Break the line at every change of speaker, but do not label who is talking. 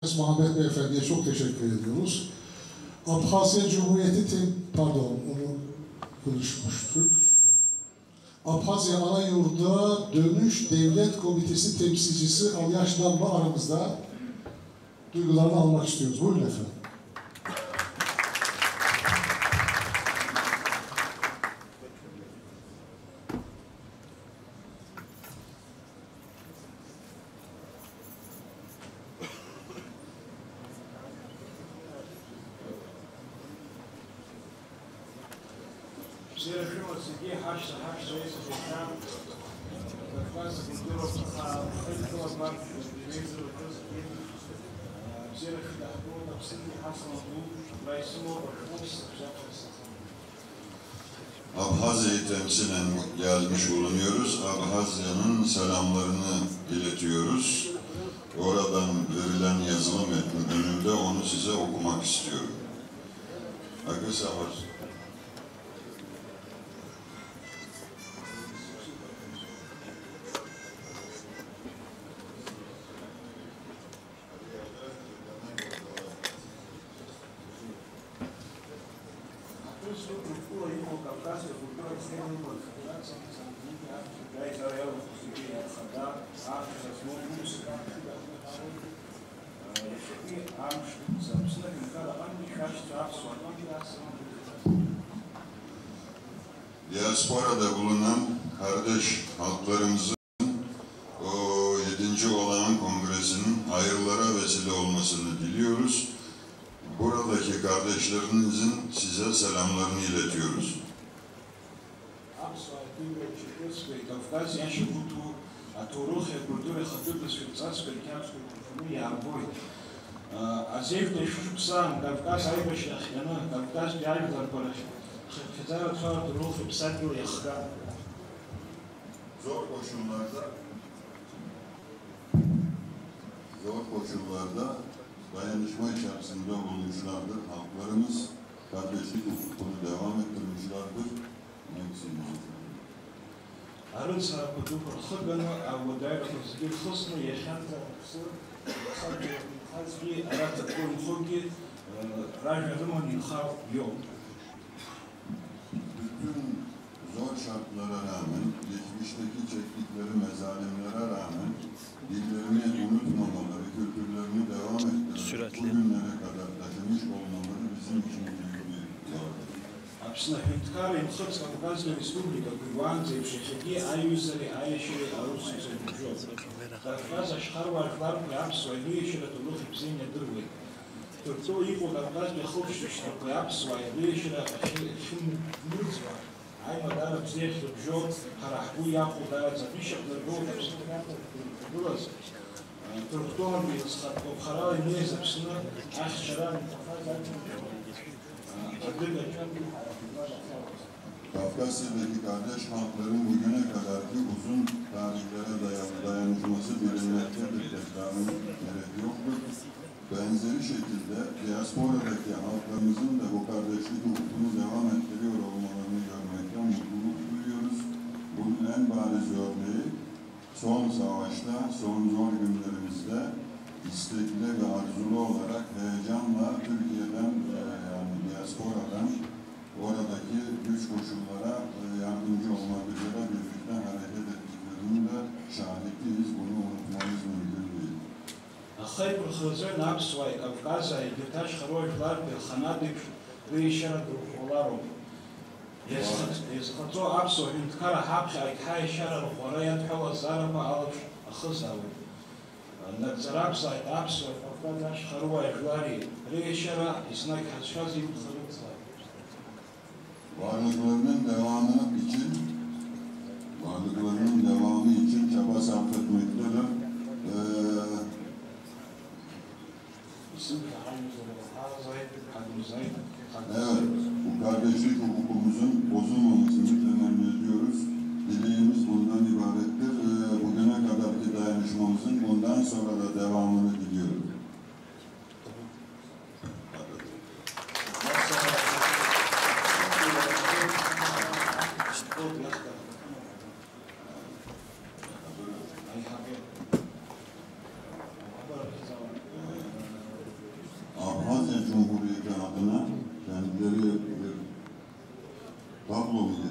Muhammed Beyefendi'ye çok teşekkür ediyoruz. Abhazya Cumhuriyeti, onu konuşmuştuk. Abhazya Anayurdu'na Dönüş Devlet Komitesi temsilcisi Alyaş Damla aramızda. Duygularını almak istiyoruz. Buyurun efendim.
Abhazya'yı temsilen gelmiş bulunuyoruz. Abhazya'nın selamlarını iletiyoruz. Oradan verilen yazılı metnin önünde onu size okumak istiyorum. Akısa var. Diasporada bulunan kardeş halklarımızın o 7. olağan kongresinin hayırlara vesile olmasını diliyoruz. Buradaki kardeşlerinizin size selamlarını iletiyoruz. Zor koşullarda dayanışma içerisinde bulunmuşlardır. Halklarımız kardeşlik hukukunu devam ettirmişlerdir. Bütün zor şartlara rağmen, geçmişteki çektikleri mezalimlere rağmen dillerini unutmamaları, kültürlerini devam ettirerek bugünlere kadar taşımış olmaları bizim için büyük bir zordur.
Абсолютно инход Кавказская республика, Кубанцы, Шехеги, Аюзари, Айшери, Аруси, Зайбужо. Кавказ, Ашхарва, Архларки, Апсу, Айшери, Тулухи, Пзиня, Дырвы. Турто, Ико, Кавказ, Беховши, Штапы, Апсу, Айшери, Ахим, Мурзва. Айма, Дара, Пзех, Бжо, Харахбу, Яху, Дара, Запишек, Ныргол, Бураз. Турктон, Харал, Инез, Апсина, Ахшаран,
Kafkasya'daki kardeş halkların bugüne kadarki uzun tarihlere dayalı dayanışması bilinmektedir. Tekrarının gerek yoktur. Benzeri şekilde diasporadaki halklarımızın da bu kardeşlik hukukunu devam ettiriyor olmalarını görmekten mutluluk duyuyoruz. Bunun en bariz örneği son savaşta, son zor günlerimizde istekli ve arzulu olarak heyecanla Türkiye'den yani diasporadan oradaki güç koşullara yardımcı olmak üzere birlikte hareket ettiklerinin de şahitiyiz. Bunu unutmamız mümkün değil.
Ахай прохозой напсвай Кавказа и деташ харой фларби ханадик рейшара друхолару. Езхато апсо инткара хапхи айкхай шара рухораят хала зараба алаш ахызавы. Накзарапса апсо Кавказаш харой флари рейшара иснак хачхази харыцла.
Varlıklarının devamı için çaba sarf etmektedir. Evet, bu kardeşlik hukukumuzun bozulmamasını temenni ediyoruz. Dileğimiz bundan ibarettir. Bugüne kadarki dayanışmamızın bundan sonra da devamını diliyoruz. დაბლობი